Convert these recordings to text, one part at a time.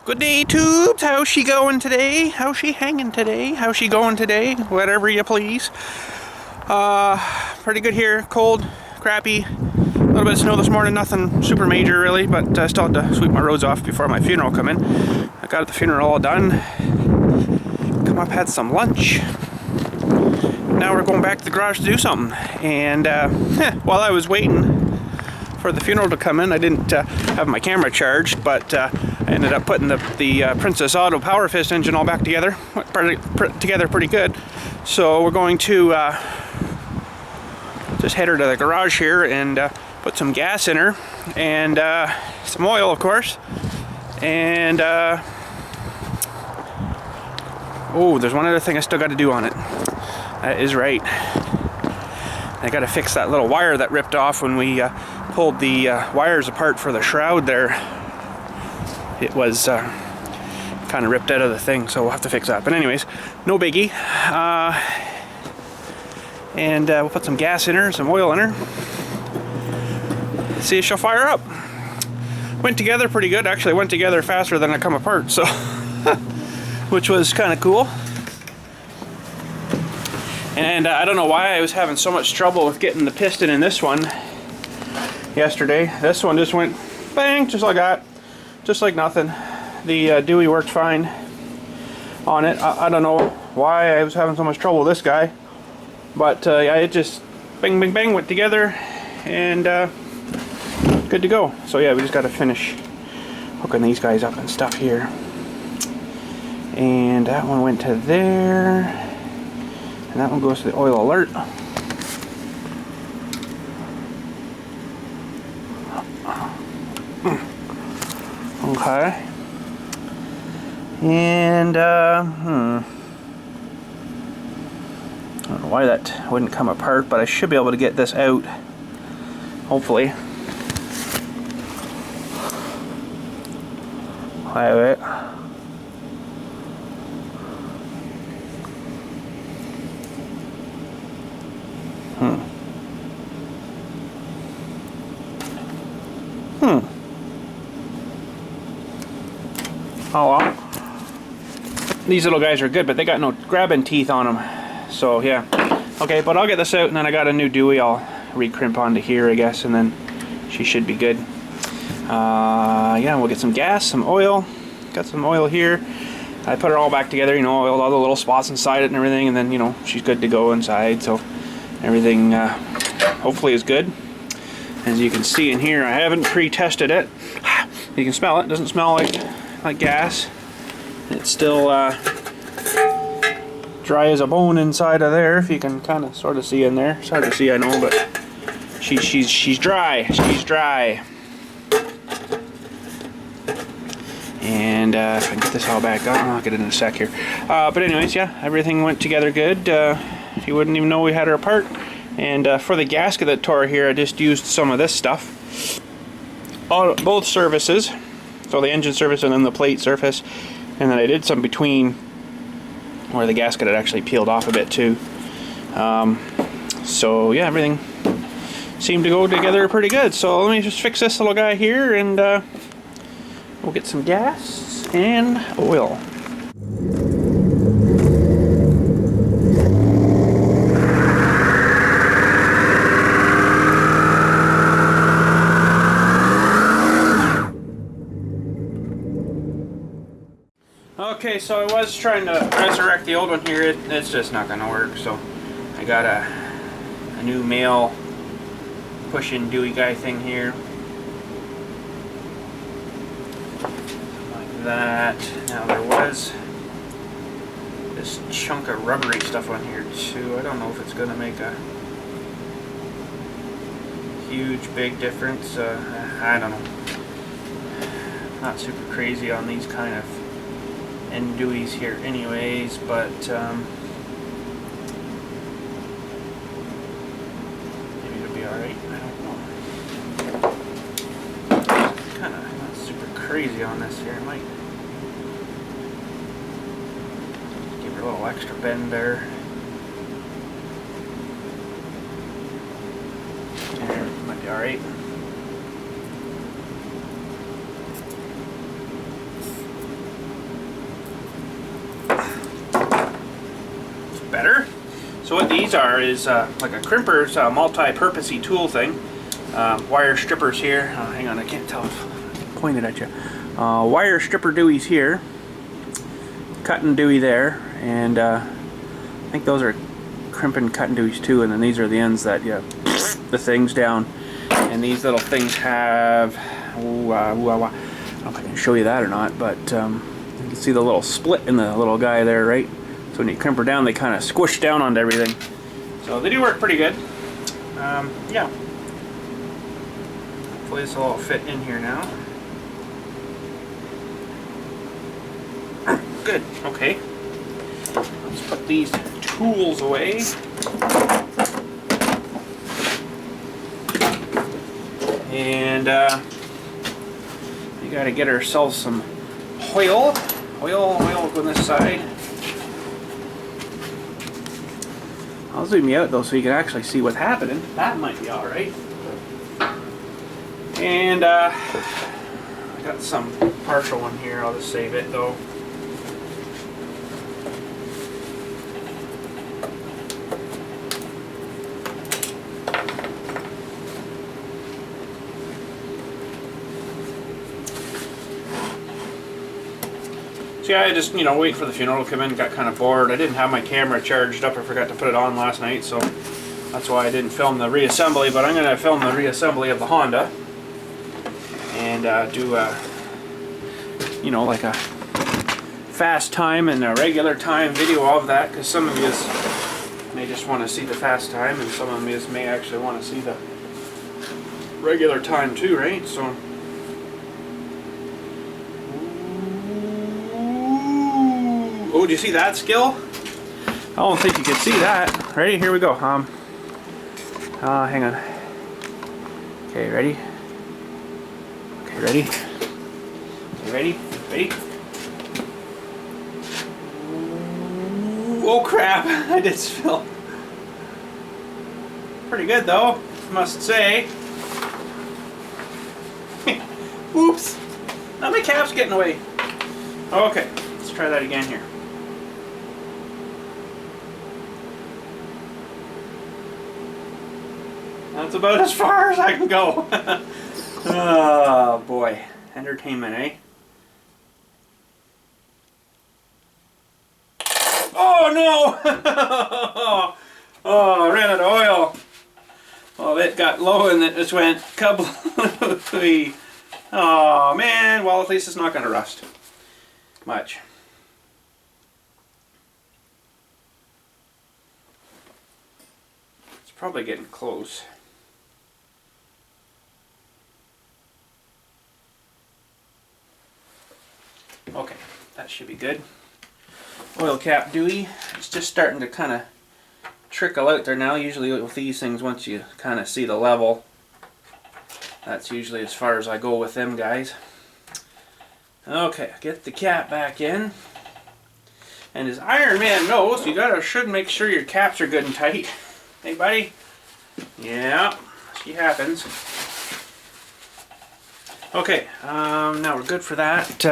Good day, tubes. How's she going today? How's she hanging today? How's she going today? Whatever you please. Pretty good here. Cold, crappy. A little bit of snow this morning. Nothing super major really, but I still had to sweep my roads off before my funeral come in. I got the funeral all done. Come up, had some lunch. Now we're going back to the garage to do something. And while I was waiting for the funeral to come in, I didn't have my camera charged, but I ended up putting the Princess Auto Powerfist engine all back together. Went together pretty good. So we're going to just head her to the garage here and put some gas in her and some oil, of course. And oh, there's one other thing I still got to do on it. That is right. I got to fix that little wire that ripped off when we pulled the wires apart for the shroud there. It was kind of ripped out of the thing, so we'll have to fix that. But anyways, no biggie. And we'll put some gas in her, some oil in her. See if she'll fire up. Went together pretty good. Actually, went together faster than it come apart, so which was kind of cool. And I don't know why I was having so much trouble with getting the piston in this one yesterday. This one just went bang, just like that, just like nothing. The Dewey worked fine on it. I don't know why I was having so much trouble with this guy, but yeah, it just bang, bang, bang went together, and good to go. So yeah, we just got to finish hooking these guys up and stuff here. And that one went to there, and that one goes to the oil alert. Okay. And I don't know why that wouldn't come apart, but I should be able to get this out, hopefully. Wait. Oh well. These little guys are good, but they got no grabbing teeth on them. So yeah. Okay, but I'll get this out, and then I got a new Dewey. I'll recrimp onto here, I guess, and then she should be good. Yeah, we'll get some gas, some oil. Got some oil here. I put her all back together, you know, oiled all the little spots inside it and everything, and then, you know, she's good to go inside. So everything hopefully is good. As you can see in here, I haven't pre-tested it. You can smell it. It doesn't smell like gas. It's still dry as a bone inside of there, if you can kind of sort of see in there. It's hard to see, I know, but she's dry. She's dry. And if I can get this all back up, I'll get it in a sec here. But anyways, yeah, everything went together good. You wouldn't even know we had her apart. And for the gasket that tore here, I just used some of this stuff. Both surfaces. So the engine surface and then the plate surface, and then I did some between where the gasket had actually peeled off a bit too. So yeah, everything seemed to go together pretty good. So let me just fix this little guy here, and we'll get some gas and oil. Okay, so I was trying to resurrect the old one here. It's just not going to work. So I got a new male pushing Dewey guy thing here. Like that. Now there was this chunk of rubbery stuff on here too. I don't know if it's going to make a huge big difference. I don't know. Not super crazy on these kind of end Deweys here anyways, but maybe it'll be alright. I don't know. Kind of not super crazy on this here. I might give her a little extra bend there. There, might be alright. So what these are is like a crimper's multi-purposey tool thing. Wire strippers here. Oh, hang on, I can't tell if I pointed at you. Wire stripper dewies here. Cutting dewey there. And I think those are crimping cutting dewies too. And then these are the ends that the things down. And these little things have... I don't know if I can show you that or not, but you can see the little split in the little guy there, right? So when you crimper down, they kind of squish down onto everything. So they do work pretty good. Yeah. Hopefully this will all fit in here now. Good, okay. Let's put these tools away. And we gotta get ourselves some oil. Oil will go on this side. I'll zoom you out though so you can actually see what's happening. That might be alright. And I got some partial one here. I'll just save it though. So yeah, I just, wait for the funeral to come in, got kind of bored. I didn't have my camera charged up. I forgot to put it on last night, so that's why I didn't film the reassembly, but I'm going to film the reassembly of the Honda and do like a fast time and a regular time video of that, because some of you may just want to see the fast time and some of you may actually want to see the regular time too, right? So oh, do you see that skill? I don't think you can see that. Ready? Here we go. Hang on. Okay, ready? Okay, ready? Okay, ready? Ready? Oh crap! I did spill. Pretty good though, must say. Oops! Now my cap's getting away. Okay, let's try that again here. That's about as far as I can go. Oh boy, entertainment, eh? Oh no! Oh, I ran out of oil. Well, it got low and it just went kablooey. Oh man, well at least it's not going to rust much. It's probably getting close. Okay, that should be good. Oil cap dewy. It's just starting to kind of trickle out there now. Usually with these things, once you kind of see the level, that's usually as far as I go with them guys. Okay, get the cap back in. And as Iron Man knows, you should make sure your caps are good and tight. Hey buddy? Yeah, she happens. Okay, now we're good for that.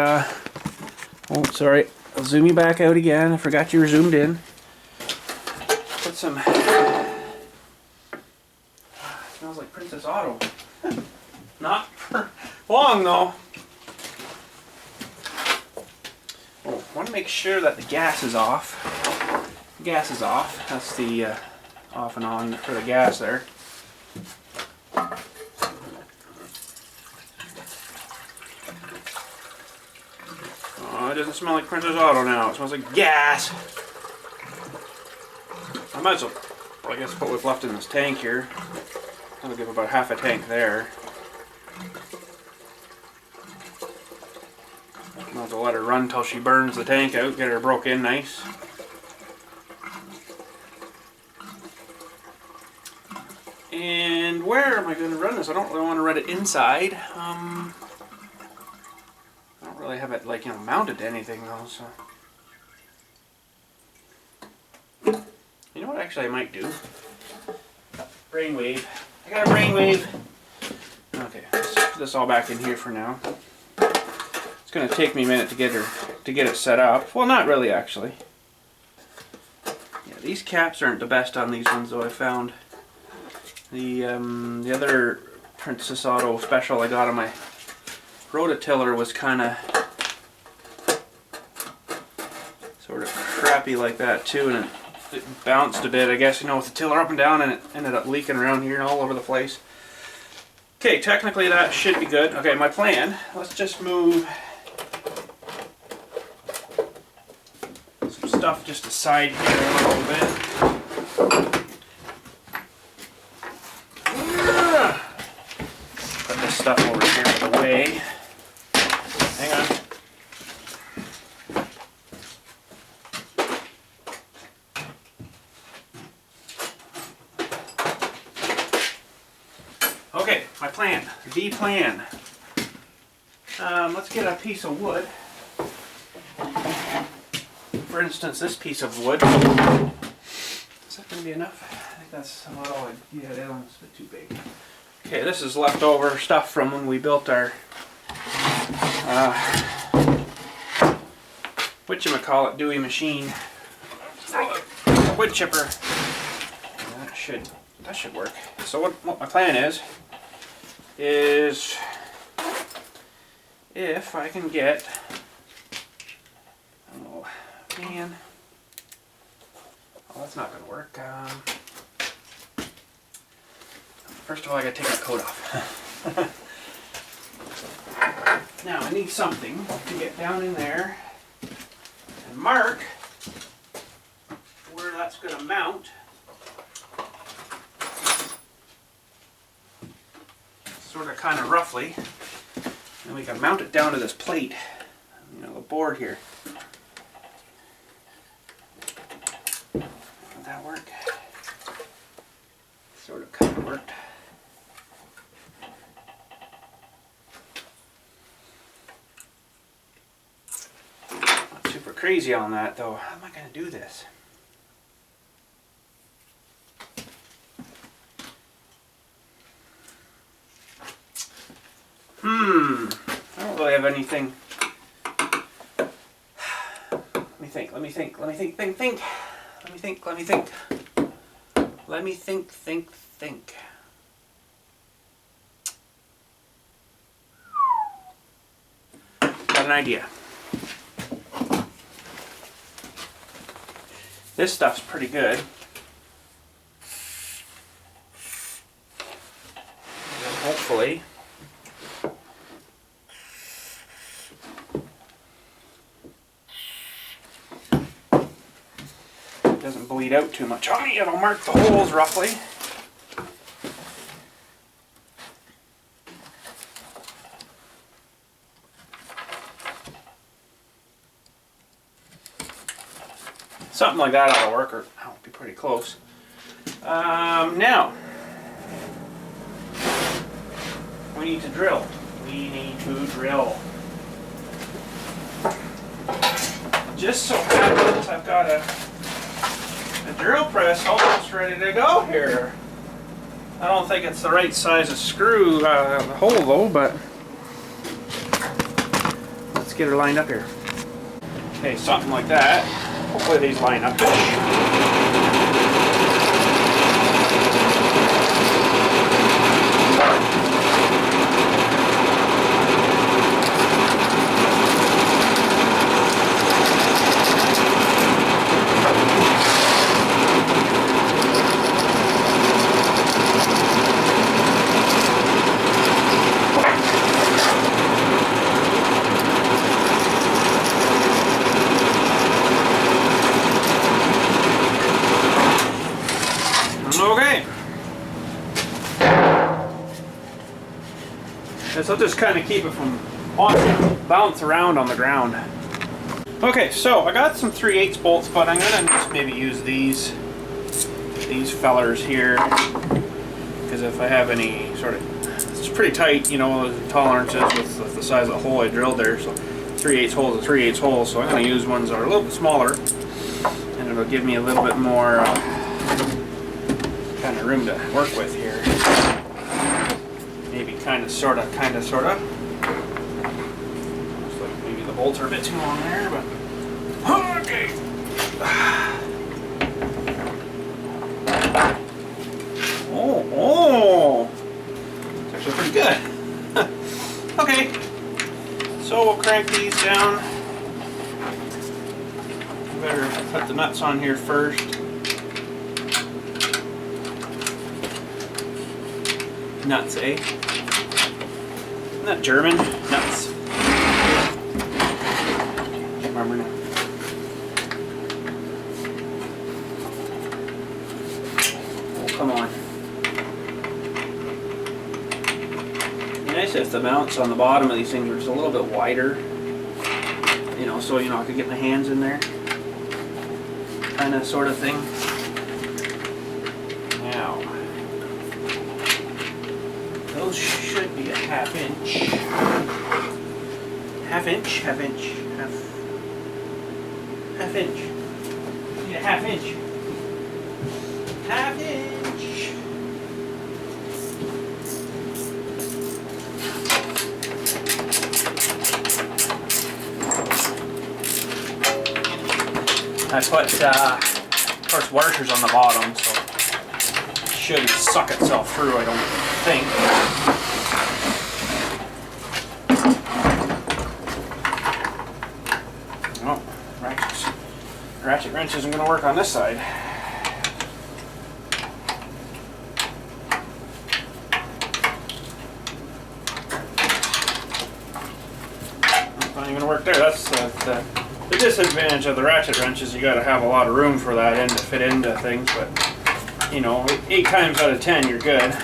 Oh, sorry. I'll zoom you back out again. I forgot you were zoomed in. Put some... smells like Princess Auto. Not for long though. Oh, I want to make sure that the gas is off. Gas is off. That's the off and on for the gas there. Oh, it doesn't smell like Princess Auto now. It smells like gas. I might as well, I guess, put what's left in this tank here. I'll give about half a tank there. Might as well let her run till she burns the tank out, get her broke in nice. And where am I going to run this? I don't really want to run it inside. I don't really have it mounted to anything though, so. You know what actually I might do? Brainwave. I got a brainwave. Okay, let's put this all back in here for now. It's going to take me a minute to get it set up. Well, not really actually. Yeah, These caps aren't the best on these ones though, I found. The other Princess Auto special I got on my rototiller was kind of sort of crappy like that too, and it bounced a bit, I guess, you know, with the tiller up and down, and it ended up leaking around here and all over the place. Okay, technically that should be good. Okay, my plan, let's just move some stuff just aside here a little bit. Put this stuff over here out of the way. Hang on. Okay, my plan, the plan. Let's get a piece of wood. For instance, this piece of wood. Is that going to be enough? I think that's about all yeah, that one's a bit too big. Okay, this is leftover stuff from when we built our whatchamacallit Dewey machine. Wood chipper. That should work. So what my plan is if I can get, oh man, oh that's not going to work. First of all, I got to take my coat off. Now I need something to get down in there and mark where that's going to mount. Sort of kind of roughly, and we can mount it down to this plate, you know, the board here. Would that work? Sort of kind of worked. Not super crazy on that though. How am I going to do this? I don't really have anything. Let me think. Let me think. Let me think. Let me think. Got an idea. This stuff's pretty good. And hopefully. Doesn't bleed out too much on me. It'll mark the holes roughly. Something like that ought to work, or I'll be pretty close. Now we need to drill. Just so happens I've got a drill press almost ready to go here. I don't think it's the right size of screw hole though, but let's get her lined up here. Okay, something like that. Hopefully these line up. Okay. This will just kind of keep it from bounce around on the ground. Okay, so I got some 3/8 bolts, but I'm gonna just maybe use these fellers here, because if I have any sort of, it's pretty tight, you know, the tolerances with the size of the hole I drilled there. So 3/8 holes is 3/8 holes. So I'm gonna use ones that are a little bit smaller, and it'll give me a little bit more kind of room to work with here. Maybe kind of, sort of. Looks like maybe the bolts are a bit too long there, but okay. Oh, it's actually pretty good. Okay, so we'll crank these down. Better put the nuts on here first. Nuts, eh? Isn't that German? Nuts. Can't remember now. Oh, come on. It'd be nice if the mounts on the bottom of these things were just a little bit wider. You know, so I could get my hands in there. Kind of, sort of thing. Now, those should be a half inch. Half inch, half inch, half inch. Need a half inch. Half inch. I put, of course, washers on the bottom, so it shouldn't suck itself through, I don't think. Oh, ratchet wrench isn't going to work on this side. Not even going to work there. That's the disadvantage of the ratchet wrench is you got to have a lot of room for that end to fit into things, but you know, 8 times out of 10 you're good.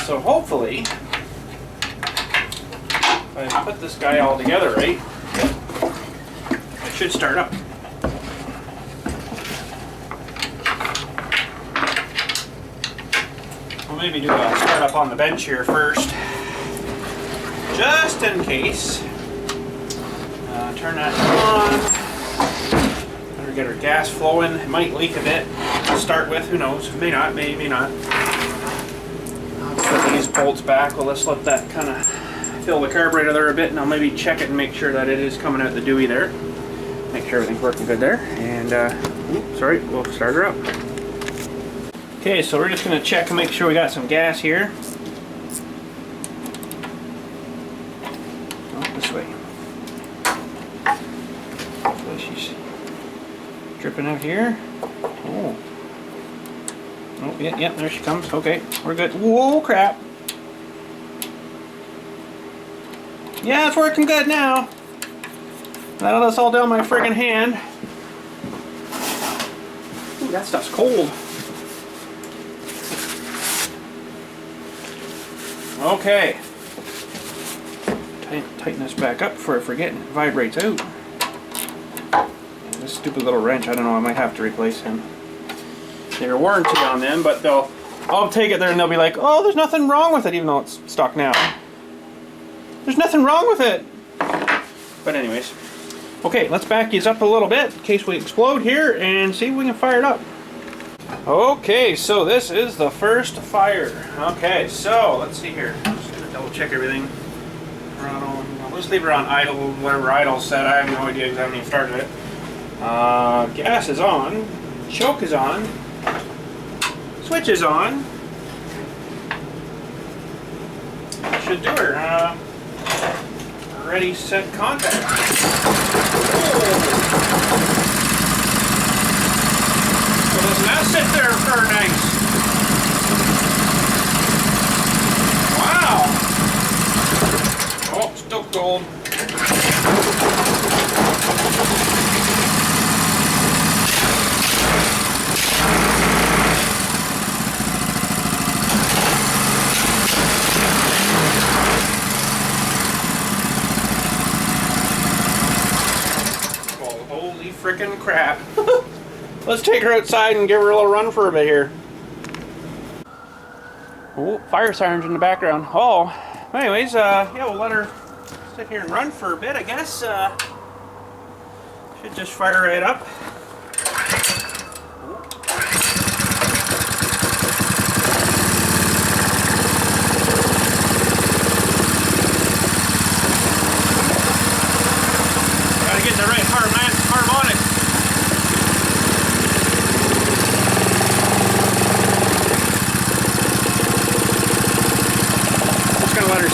So hopefully, if I put this guy all together right, it should start up. We'll maybe do a start up on the bench here first. Just in case. Turn that on. Better get our gas flowing. It might leak a bit to start with. Who knows? May not, may not. I'll put these bolts back. Well, let's let that kind of fill the carburetor there a bit, and I'll maybe check it and make sure that it is coming out the dewey there. Make sure everything's working good there. And, sorry, we'll start her up. Okay, so we're just going to check and make sure we got some gas here. Dripping out here. Oh. Oh, yeah, there she comes. Okay, we're good. Whoa, crap. Yeah, it's working good now. That'll let us all down my friggin' hand. Ooh, that stuff's cold. Okay. Tighten this back up before I forget. It vibrates out. This stupid little wrench, I don't know, I might have to replace him. They're warranty on them, but I'll take it there and they'll be like, oh, there's nothing wrong with it, even though it's stuck now. There's nothing wrong with it. But anyways, okay, let's back these up a little bit in case we explode here and see if we can fire it up. Okay, so this is the first fire. Okay, so let's see here. I'm just gonna double check everything. Let's leave her on idle, whatever idle set. I have no idea because I haven't even started it. Gas is on, choke is on, switch is on. Should do her. Ready, set, contact. So doesn't that sit there for nice? Wow. Oh, still cold. Frickin' crap. Let's take her outside and give her a little run for a bit here. Oh, fire sirens in the background. Oh, anyways, yeah, we'll let her sit here and run for a bit, I guess. Should just fire right up. Gotta get the right harmonic.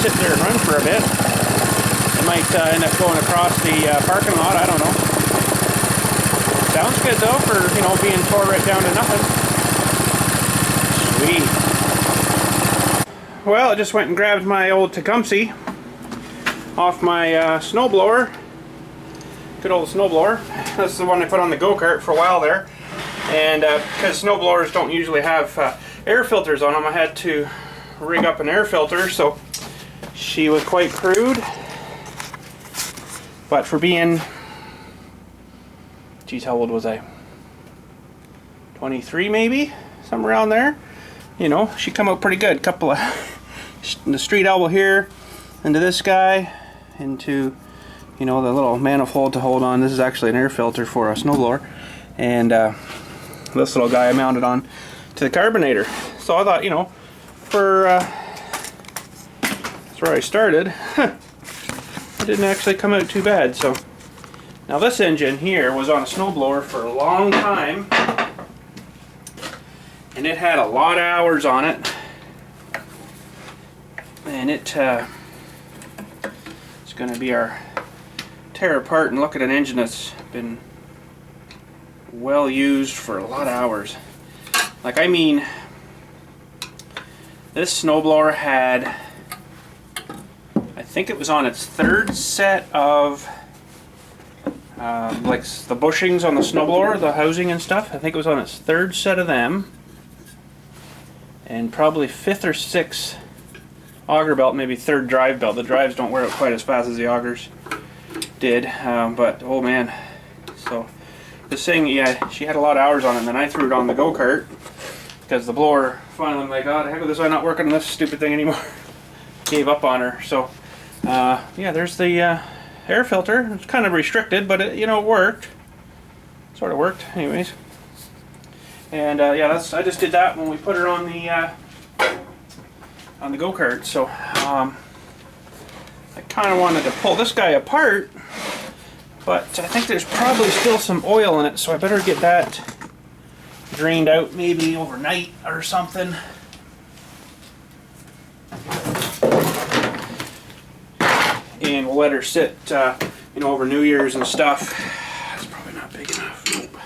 sit there and run for a bit. It might end up going across the parking lot, I don't know. Sounds good though for, you know, being tore right down to nothing. Sweet. Well, I just went and grabbed my old Tecumseh off my snowblower. Good old snowblower. This is the one I put on the go-kart for a while there. And because snowblowers don't usually have air filters on them, I had to rig up an air filter, so she was quite crude. But for being, geez, how old was I? 23 maybe? Somewhere around there. You know, she come out pretty good. Couple of the street elbow here, into this guy, into, you know, the little manifold to hold on. This is actually an air filter for a snowblower. And this little guy I mounted on to the carbonator. So I thought, you know, for that's where I started. It didn't actually come out too bad. So now this engine here was on a snowblower for a long time, and it had a lot of hours on it, and it's going to be our tear apart and look at an engine that's been well used for a lot of hours. Like, I mean, this snowblower had, I think it was on its third set of like the bushings on the snowblower, the housing and stuff. I think it was on its third set of them, and probably fifth or sixth auger belt, maybe third drive belt. The drives don't wear out quite as fast as the augers did, but oh man. So this thing, yeah, she had a lot of hours on it, and then I threw it on the go-kart because the blower finally, like, oh, the heck with this, I'm not working on this stupid thing anymore. Gave up on her. So yeah, there's the air filter. It's kind of restricted, but it, you know, it worked. Sort of worked, anyways. And yeah, I just did that when we put her on the go-kart. So I kind of wanted to pull this guy apart, but I think there's probably still some oil in it, so I better get that drained out maybe overnight or something. And we'll let her sit, you know, over New Year's and stuff. That's probably not big enough. Nope.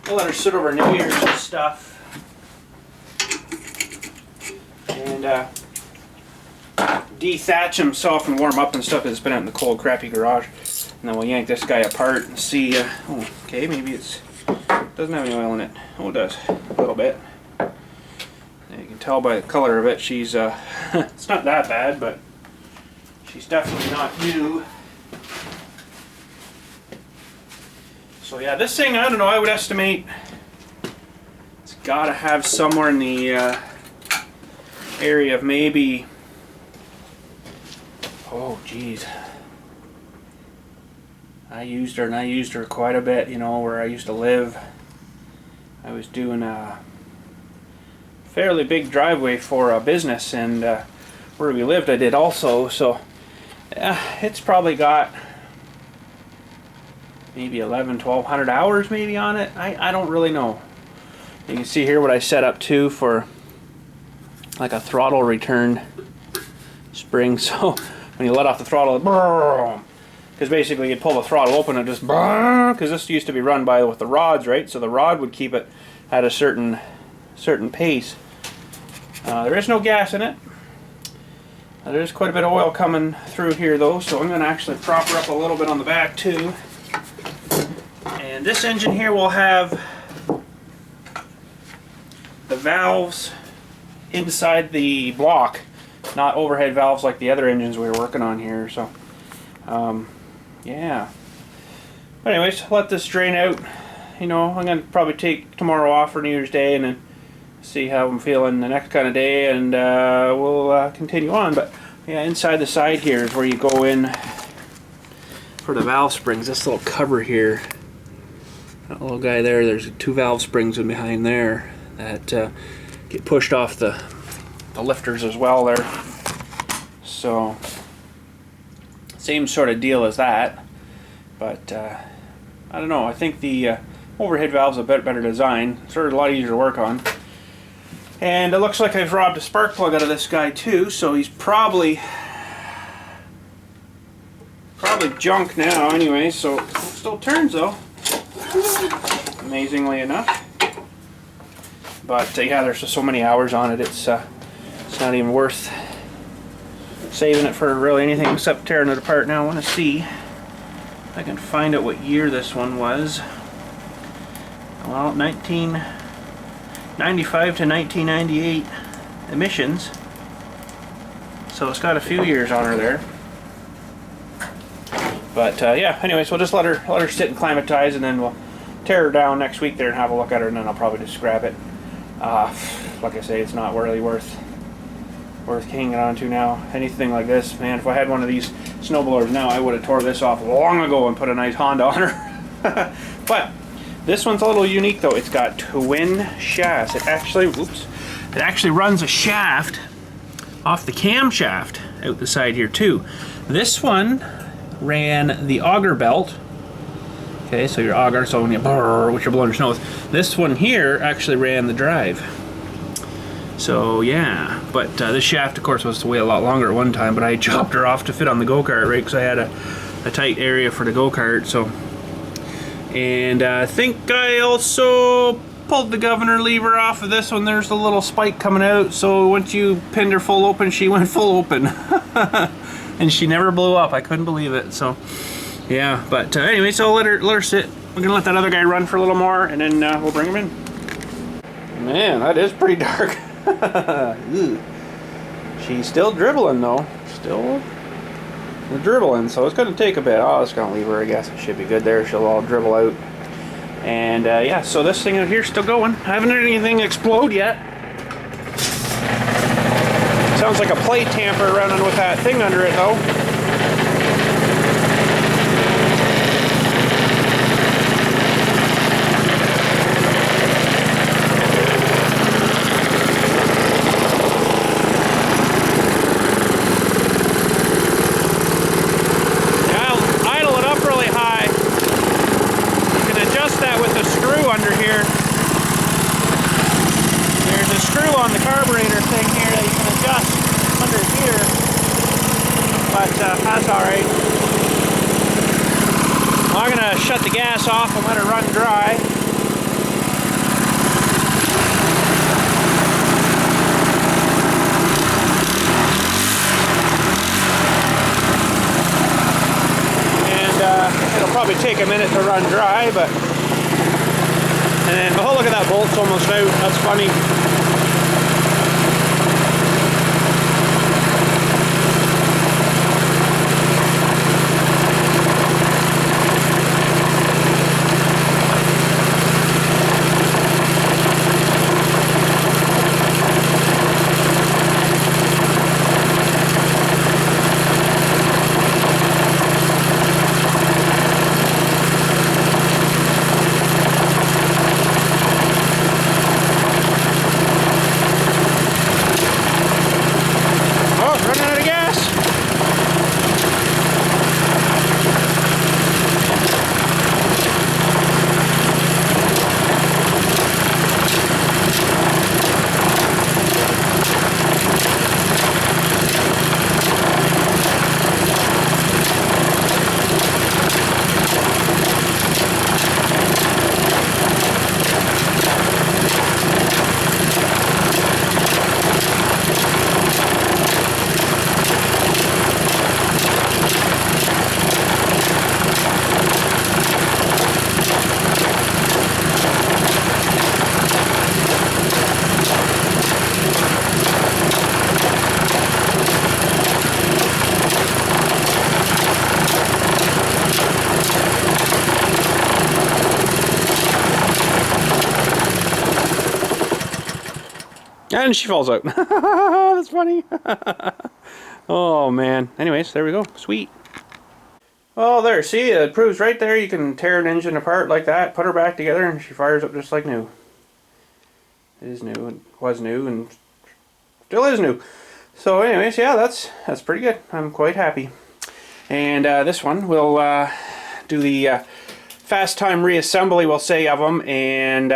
We'll let her sit over New Year's and stuff. And dethatch himself and warm up and stuff, because it's been out in the cold, crappy garage. And then we'll yank this guy apart and see, oh, okay, maybe it doesn't have any oil in it. Oh, it does, a little bit. And you can tell by the color of it, she's, it's not that bad, but she's definitely not new. So yeah, this thing, I don't know, I would estimate it's got to have somewhere in the area of maybe, oh geez, I used her quite a bit, you know, where I used to live. I was doing a fairly big driveway for a business, and where we lived I did also, so it's probably got maybe 1,100-1,200 hours maybe on it. I don't really know. You can see here what I set up to for like a throttle return spring. So when you let off the throttle, because basically you'd pull the throttle open and just, because this used to be run by with the rods, right? So the rod would keep it at a certain pace. There is no gas in it. There's quite a bit of oil coming through here though, so I'm going to actually prop her up a little bit on the back too. And this engine here will have the valves inside the block, not overhead valves like the other engines we were working on here. So yeah. But anyways, let this drain out. You know, I'm going to probably take tomorrow off for New Year's Day and then see how I'm feeling the next kind of day, and we'll continue on. But yeah, inside the side here is where you go in for the valve springs. This little cover here, that little guy there, there's 2 valve springs in behind there that get pushed off the lifters as well there. So same sort of deal as that, but I don't know, I think the overhead valve's a bit better design, sort of a lot easier to work on. And it looks like I've robbed a spark plug out of this guy too, so he's probably junk now anyway, so it still turns though, amazingly enough. But yeah, there's just so many hours on it, it's not even worth saving it for really anything except tearing it apart. Now I want to see if I can find out what year this one was. Well, 1995 to 1998 emissions. So it's got a few years on her there. But yeah, anyways, we'll just let her sit and climatize, and then we'll tear her down next week there and have a look at her, and then I'll probably just scrap it. Like I say, it's not really worth hanging on to now. Anything like this, man, if I had one of these snowblowers now, I would have tore this off long ago and put a nice Honda on her. But this one's a little unique though. It's got twin shafts. It actually runs a shaft off the camshaft out the side here too. This one ran the auger belt. Okay, so your auger, so when you what you're blowing your snow with. This one here actually ran the drive. So yeah, but this shaft of course was to weigh a lot longer at one time, but I chopped her off to fit on the go-kart, right, because I had a tight area for the go-kart. So, and I think I also pulled the governor lever off of this one. There's a little spike coming out, so once you pinned her full open, she went full open. And she never blew up. I couldn't believe it. So yeah, but anyway, so let her sit. We're gonna let that other guy run for a little more, and then we'll bring him in. Man, that is pretty dark. She's still dribbling though. Still dribbling, so it's gonna take a bit. Oh, it's gonna leave her, I guess. It should be good there. She'll all dribble out. And yeah, so this thing out here is still going. I haven't heard anything explode yet. Sounds like a plate tamper running with that thing under it though. That's alright. Well, I'm going to shut the gas off and let her run dry. And it'll probably take a minute to run dry, but... And then, oh, look at that bolt's almost out. That's funny. And she falls out. That's funny. Oh man. Anyways, there we go. Sweet. Oh, there. See, it proves right there you can tear an engine apart like that, put her back together, and she fires up just like new. It is new, and was new, and still is new. So anyways, yeah, that's pretty good. I'm quite happy. And this one, we'll do the fast time reassembly, we'll say, of them, and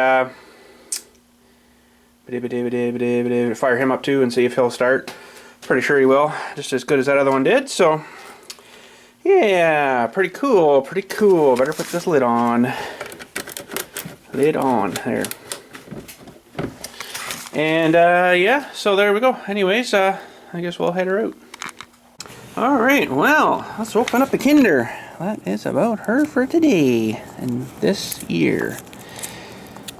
Fire him up too and see if he'll start. Pretty sure he will, just as good as that other one did. So yeah, pretty cool, pretty cool. Better put this lid on. Lid on there. And yeah, so there we go. Anyways, I guess we'll head her out. Alright, well, let's open up the Kinder. That is about her for today and this year.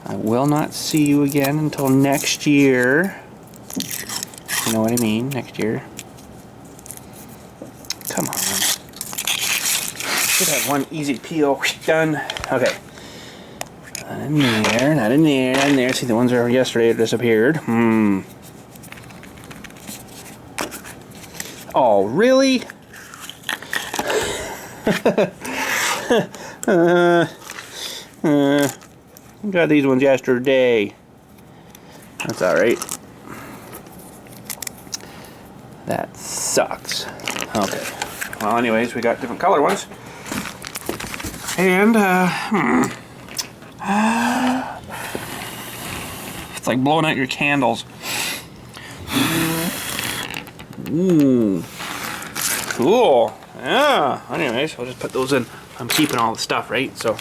I will not see you again until next year. You know what I mean, next year. Come on. Should have one easy peel done. Okay. Not in there, not in there, not in there. See, the ones that were yesterday disappeared. Oh, really? Got these ones yesterday. That's alright. That sucks. Okay. Well, anyways, we got different color ones. And, it's like blowing out your candles. Ooh. Cool. Yeah. Anyways, I'll just put those in. I'm keeping all the stuff, right? So,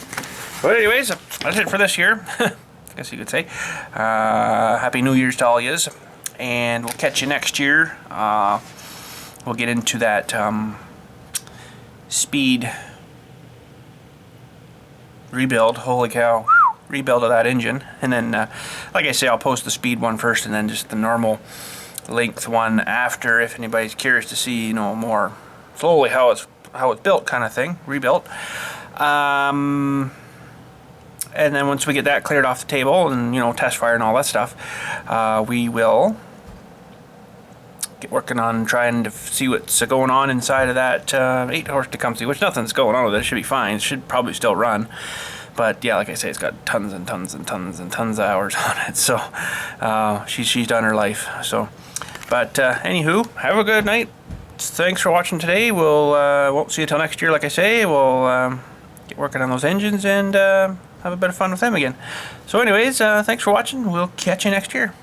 but anyways, that's it for this year. I guess you could say. Happy New Year's to all yous. And we'll catch you next year. We'll get into that speed rebuild. Holy cow. Rebuild of that engine. And then, like I say, I'll post the speed one first and then just the normal length one after, if anybody's curious to see, you know, more slowly how it's built kind of thing, rebuilt. And then once we get that cleared off the table and, you know, test fire and all that stuff, we will get working on trying to see what's going on inside of that 8-horse Tecumseh, which nothing's going on with it. It should be fine. It should probably still run. But yeah, like I say, it's got tons and tons and tons and tons of hours on it. So she's done her life. So, but anywho, have a good night. Thanks for watching today. We'll won't see you till next year. Like I say, we'll get working on those engines and have a bit of fun with them again. So anyways, thanks for watching. We'll catch you next year.